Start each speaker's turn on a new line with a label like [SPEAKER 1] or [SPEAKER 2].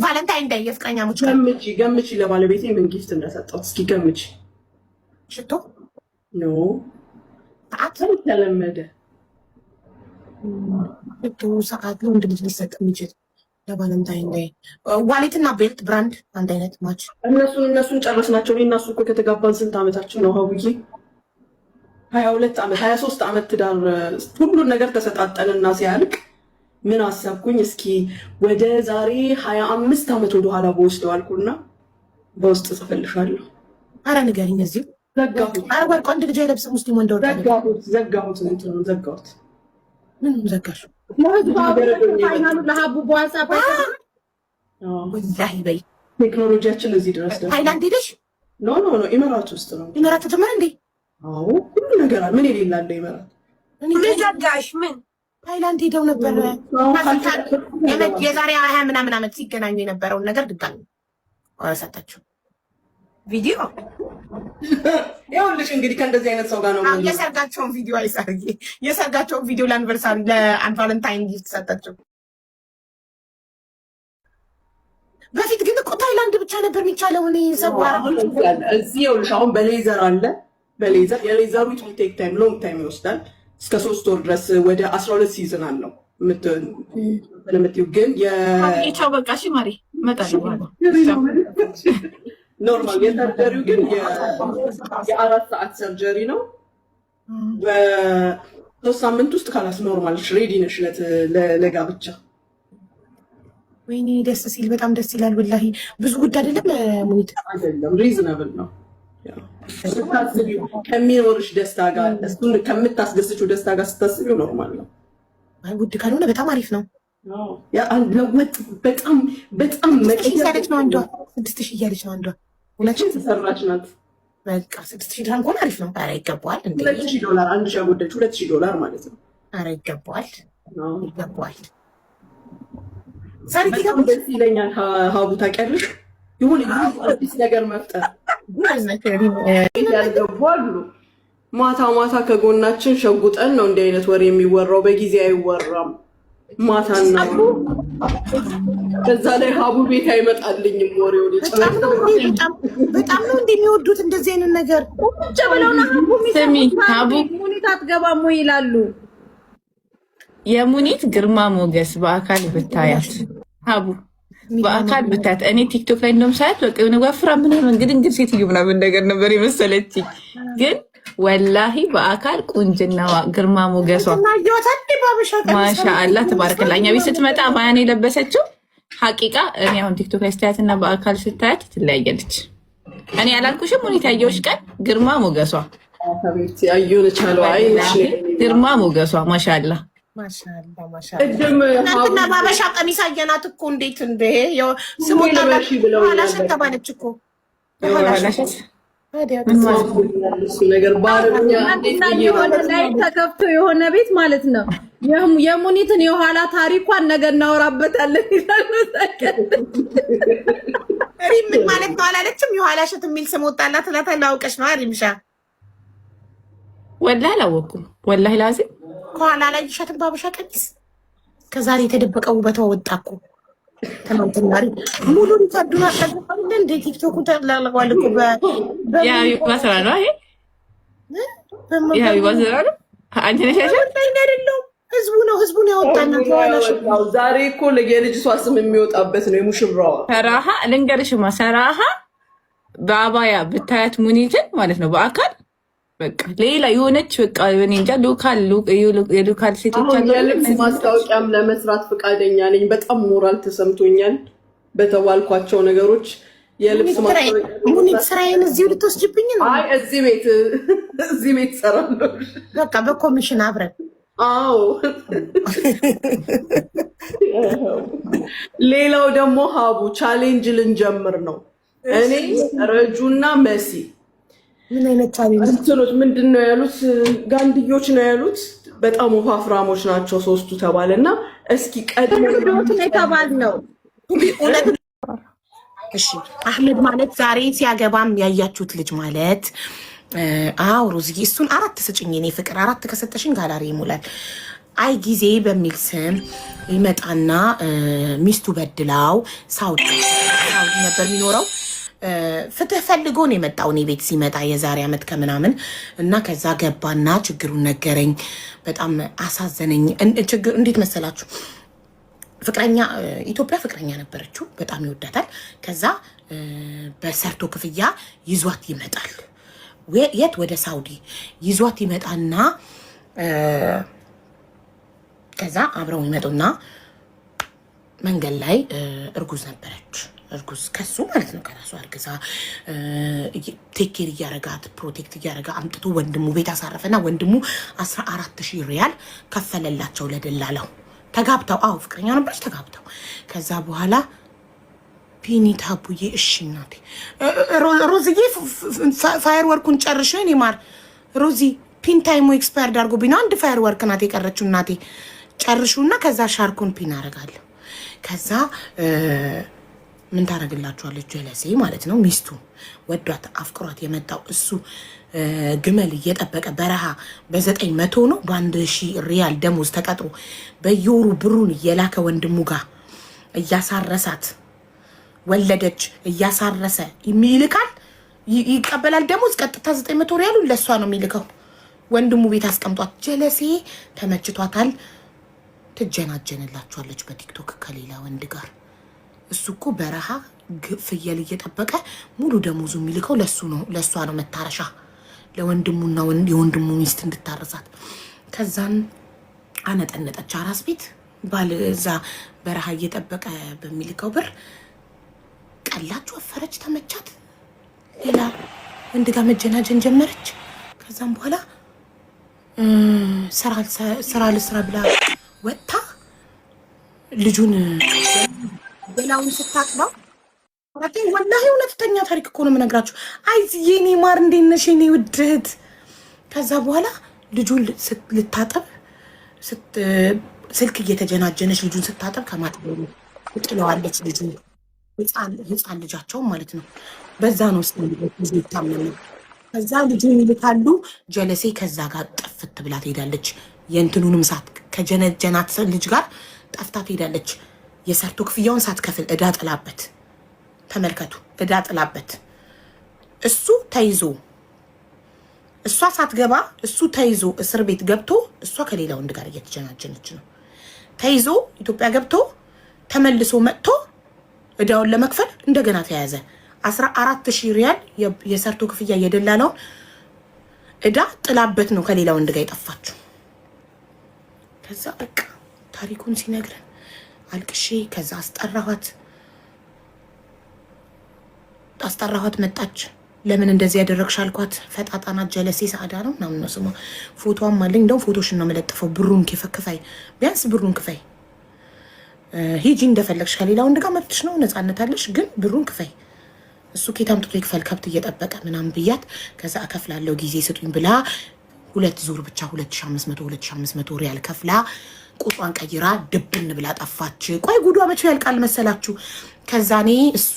[SPEAKER 1] ቫለንታይን ዴይ የፍቅረኛሞች
[SPEAKER 2] ገምቺ ለባለቤቴ ምን ጊፍት እንደሰጠሁት እስኪ ገምቺ።
[SPEAKER 1] ሽቶ
[SPEAKER 2] ኖ ሰዓት ተለመደ።
[SPEAKER 1] ሽቶ ሰዓት ነው እንደ ልጅ ሊሰጥ የሚችል ለቫለንታይን ዴይ ዋሌትና ቤልት ብራንድ አንድ አይነት ማች።
[SPEAKER 2] እነሱን ጨረስናቸው። እኔ እና እሱ እኮ ከተጋባን ስንት ዓመታችን ነው ሀቡዬ? 22 ዓመት 23 ዓመት ትዳር ሁሉን ነገር ተሰጣጠንና ሲያልቅ ምን አሰብኩኝ እስኪ ወደ ዛሬ 25 ዓመት ወደ ኋላ በወስደው አልኩና በውስጥ ጽፈልሻለሁ።
[SPEAKER 1] አረ ንገሪኝ። እዚሁ
[SPEAKER 2] ዘጋሁት።
[SPEAKER 1] አረ ወርቅ ወንድ ልጅ አይለብስ ሙስሊም ወንድ ወርቅ
[SPEAKER 2] ዘጋሁት። ዘጋሁት።
[SPEAKER 1] ምን ዘጋሽ?
[SPEAKER 3] ለሀቡ በዋትስአፕ
[SPEAKER 1] ወላሂ በይ
[SPEAKER 2] ቴክኖሎጂያችን እዚህ ድረስ ደርሷል።
[SPEAKER 1] ታይላንድ ሄደሽ?
[SPEAKER 2] ኖ ኢማራት ውስጥ ነው።
[SPEAKER 1] ኢማራት ተጀመረ እንዴ?
[SPEAKER 2] አዎ ሁሉ ነገር ምን የሌላለ ኢማራት።
[SPEAKER 3] ምን ዘጋሽ? ምን
[SPEAKER 1] ታይላንድ ሄደው ነበር። የዛሬ 20 ምናምን ዓመት ሲገናኙ የነበረውን ነገር ድጋሚ አሳጣችሁ ቪዲዮ።
[SPEAKER 2] ይኸውልሽ እንግዲህ ከእንደዚህ አይነት ሰው ጋር ነው
[SPEAKER 1] የሰርጋቸውን ቪዲዮ አይሳርዬ፣ የሰርጋቸውን ቪዲዮ ለአኒቨርሳሪ ለቫለንታይን ጊፍት ሰጣቸው። በፊት ግን እኮ ታይላንድ ብቻ ነበር የሚቻለው። እኔ ሰው
[SPEAKER 2] እዚህ ይኸውልሽ አሁን በሌዘር አለ። በሌዘር የሌዘሩ ቴክ ታይም ሎንግ ታይም ይወስዳል። እስከ 3 ወር ድረስ ወደ 12 ሲዝን አለው የምትይው ግን
[SPEAKER 3] የቻው በቃ እሺ ማሪ እመጣለሁ።
[SPEAKER 2] ኖርማል የሰርጀሪው ግን የ4 ሰዓት ሰርጀሪ ነው። በ3 ሳምንት ውስጥ ካላስ ኖርማል ሬዲ ነሽ ለጋብቻ።
[SPEAKER 1] ወይኔ ደስ ሲል በጣም ደስ ይላል። ወላሂ ብዙ ጉድ አይደለም ሙኒት
[SPEAKER 2] አይደለም፣ ሪዝነብል ነው። ከሚኖርሽ ደስታ ጋር እሱን ከምታስደስችው ደስታ ጋር ስታስቢው ኖርማል ነው።
[SPEAKER 1] ውድ ካልሆነ በጣም አሪፍ ነው።
[SPEAKER 2] ለወጥ በጣም
[SPEAKER 1] እያለች ነው አንዷ 6000 እያለች ነው አንዷ።
[SPEAKER 2] ሁለቱም ተሰራች ናት።
[SPEAKER 1] በቃ 6000 ድርሃም ከሆነ አሪፍ ነው። ኧረ ይገባዋል። እንዴ
[SPEAKER 2] $2000 አንድ ሺህ ያጎደች $2000 ማለት ነው።
[SPEAKER 1] ኧረ ይገባዋል፣ ይገባዋል።
[SPEAKER 2] ዛሬ ደስ ይለኛል። ሀቡ ታውቂያለሽ የሆነ አዲስ ነገር መፍጠር ያልገቡ አሉ። ማታ ከጎናችን ሸጉጠን ነው እንዲህ አይነት ወሬ የሚወራው። በጊዜ አይወራም። ማታና በዛ ላይ ሀቡ ቤት አይመጣልኝም ወሬው።
[SPEAKER 1] በጣም ነው እንደሚወዱት እንደዚህ አይነት ነገር ቁጭ ብለውና
[SPEAKER 3] ሀቡ ሙኒት አትገባም ወይ ይላሉ። የሙኒት ግርማ ሞገስ በአካል ብታያት ሀቡ በአካል ብታያት፣ እኔ ቲክቶክ ላይ እንደውም ሳያት በቃ የሆነ ወፍራ ምናምን እንግዲህ ሴትዮ ምናምን ነገር ነበር የመሰለችኝ። ግን ወላሂ በአካል ቁንጅናዋ ግርማ ሞገሷ ማሻአላ ተባረከላ። እኛ ቤት ስትመጣ ማያን የለበሰችው ሐቂቃ እኔ አሁን ቲክቶክ ላይ ስታያትና በአካል ስታያት ትለያያለች። እኔ ያላልኩሽም ሁኔታ ያየሁሽ ቀን ግርማ ሞገሷ ግርማ ሞገሷ ማሻአላ
[SPEAKER 1] እናንተና ባበሻ ቀሚስ አየናት እኮ እንዴት እንደ ስሞላላሽን ተባለች እኮ
[SPEAKER 3] የሆነ ላይ ተከፍቶ የሆነ ቤት ማለት ነው። የሙኒትን የኋላ ታሪኳን ነገ እናወራበታለን ይላል።
[SPEAKER 1] ምን ማለት ነው አላለችም። የኋላ ሽት የሚል ስም ወጣላት እላታለሁ። አውቀሽ ነው ሪምሻ?
[SPEAKER 3] ወላሂ አላወኩም። ወላሂ ላዚም
[SPEAKER 1] ከኋላ ላይ ሸትን ባበሻ ቀሚስ ከዛሬ የተደበቀ ውበቷ ወጣ እኮ። ትናንትና ሙሉ ሊታዱና ተደፈለ እንደ ቲክቶክ ተላልቋል እኮ
[SPEAKER 3] የሀቢባ ስራ ነው ይሄ። የሀቢባ ስራ ነው። አንቺ ነሽ
[SPEAKER 1] አይደለም ህዝቡን ያወጣና ተዋላሽ።
[SPEAKER 2] ዛሬ እኮ የልጅቷ ስም የሚወጣበት ነው የሙሽራዋ።
[SPEAKER 3] ሰራሃ ልንገርሽማ፣ ሰራሃ በአባያ ብታያት ሙኒትን ማለት ነው በአካል በቃ ሌላ የሆነች በቃ እኔ እንጃ የሎካል ሴቶች አሉ።
[SPEAKER 2] የልብስ ማስታወቂያም ለመስራት ፈቃደኛ ነኝ። በጣም ሞራል ተሰምቶኛል በተባልኳቸው ነገሮች። የልብስ ማስታወቂያ
[SPEAKER 1] ሙኒት ስራዬን እዚሁ ልትወስጅብኝ ነው?
[SPEAKER 2] አይ እዚህ ቤት እሰራለሁ።
[SPEAKER 1] በቃ በኮሚሽን አብረን።
[SPEAKER 2] አዎ ሌላው ደግሞ ሀቡ ቻሌንጅ ልንጀምር ነው። እኔ ረጁና መሲ
[SPEAKER 1] ምን አይነት ቻሌንጅ
[SPEAKER 2] እንትኖች ምንድን ነው ያሉት? ጋንድዮች ነው ያሉት። በጣም ወፋፍራሞች ናቸው ሶስቱ ተባለና እስኪ ቀድሞ
[SPEAKER 1] ተባል ነው። እሺ አህመድ ማለት ዛሬ ሲያገባም ያያችሁት ልጅ ማለት አዎ ሮዝዬ፣ እሱን 4 ስጭኝ የኔ ፍቅር። 4 ከሰጠሽኝ ጋላሪ ይሞላል። አይ ጊዜ በሚል ስም ይመጣና ሚስቱ በድላው ሳውዲ ነበር የሚኖረው። ፍትህ ፈልጎ ነው የመጣው እኔ ቤት ሲመጣ የዛሬ ዓመት ከምናምን እና ከዛ ገባና ችግሩን ነገረኝ። በጣም አሳዘነኝ። ችግር እንዴት መሰላችሁ? ፍቅረኛ ኢትዮጵያ ፍቅረኛ ነበረችው፣ በጣም ይወዳታል። ከዛ በሰርቶ ክፍያ ይዟት ይመጣል። የት? ወደ ሳውዲ ይዟት ይመጣና ከዛ አብረው ይመጡና መንገድ ላይ እርጉዝ ነበረች። እርጉዝ ከሱ ማለት ነው፣ ከራሱ አርግዛ ቴኬር እያረጋት ፕሮቴክት እያረጋ አምጥቶ ወንድሙ ቤት አሳረፈና ወንድሙ 14,000 ሪያል ከፈለላቸው ለደላላው። ተጋብተው ፍቅረኛ ነበረች፣ ተጋብተው ከዛ በኋላ ፒኒ ታቡዬ እሺ እናቴ ሮዝዬ ፋየር ወርኩን ጨርሽ እኔ ማር ሮዚ ፒን ታይሙ ኤክስፓየርድ አድርጎብኝ ነው። አንድ ፋየር ወርክ ናት የቀረችው እናቴ ጨርሹና ከዛ ሻርኩን ፒን አደርጋለሁ። ከዛ ምን ታደርግላችኋለች? ጀለሴ ማለት ነው። ሚስቱ ወዷት አፍቅሯት የመጣው እሱ ግመል እየጠበቀ በረሃ በ900 ነው በ1,000 ሪያል ደሞዝ ተቀጥሮ በየወሩ ብሩን እየላከ ወንድሙ ጋር እያሳረሳት ወለደች። እያሳረሰ ይልካል፣ ይቀበላል ደሞዝ። ቀጥታ 900 ሪያሉን ለእሷ ነው የሚልከው። ወንድሙ ቤት አስቀምጧት። ጀለሴ ተመችቷታል። ትጀናጀንላችኋለች በቲክቶክ ከሌላ ወንድ ጋር። እሱ እኮ በረሃ ፍየል እየጠበቀ ሙሉ ደሞዙ የሚልከው ለእሷ ነው መታረሻ፣ ለወንድሙና የወንድሙ ሚስት እንድታረሳት። ከዛን አነጠነጠች አራስ ቤት ባል እዛ በረሃ እየጠበቀ በሚልከው ብር ቀላች፣ ወፈረች፣ ተመቻት። ሌላ ወንድ ጋር መጀናጀን ጀመረች። ከዛም በኋላ ስራ ልስራ ብላ ወጥታ ልጁን በላውን ስታጥባው ወላሂ እውነተኛ ታሪክ እኮ ነው የምነግራችሁ። አይ የኔ ማር እንዴት ነሽ የኔ ውድ እህት። ከዛ በኋላ ልጁን ልታጠብ ስልክ እየተጀናጀነች ልጁን ስታጠብ ከማጥበው ጥለዋለች። ልጁ ህፃን ልጃቸውን ማለት ነው። በዛ ነው ስ ይታመነ። ከዛ ልጁን ይልካሉ። ጀለሴ ከዛ ጋር ጠፍት ብላ ትሄዳለች። የእንትኑንም ሳት ከጀነጀናት ልጅ ጋር ጠፍታ ትሄዳለች። የሰርቶ ክፍያውን ሳትከፍል እዳ ጥላበት። ተመልከቱ፣ እዳ ጥላበት። እሱ ተይዞ እሷ ሳትገባ እሱ ተይዞ እስር ቤት ገብቶ እሷ ከሌላ ወንድ ጋር እየተጀናጀነች ነው። ተይዞ ኢትዮጵያ ገብቶ ተመልሶ መጥቶ እዳውን ለመክፈል እንደገና ተያዘ። 14,000 ሪያል የሰርቶ ክፍያ የደላላው እዳ ጥላበት ነው ከሌላ ወንድ ጋር የጠፋችው። ከዛ በቃ ታሪኩን ሲነግረን አልቅሼ ከዛ አስጠራኋት። መጣች። ለምን እንደዚህ ያደረግሽ አልኳት። ፈጣጣና ጀለሴ ሰዓዳ ነው ምናምን ነው ስሟ። ፎቶዋም አለኝ። እንደውም ፎቶሽን ነው የምለጥፈው። ብሩን ክፈይ፣ ቢያንስ ብሩን ክፈይ። ሂጂ እንደፈለግሽ ከሌላ ወንድ ጋር መብትሽ ነው፣ ነፃነት አለሽ፣ ግን ብሩን ክፈይ። እሱ ኬት አምጥቶ ይክፈል ከብት እየጠበቀ ምናምን ብያት፣ ከዛ እከፍላለሁ ጊዜ ስጡኝ ብላ 2 ዙር ብቻ 2,500 ሪያል ከፍላ ቁጧን ቀይራ ድብን ብላ ጠፋች። ቆይ ጉዷ መቼ ያልቃል መሰላችሁ? ከዛ እኔ እሱ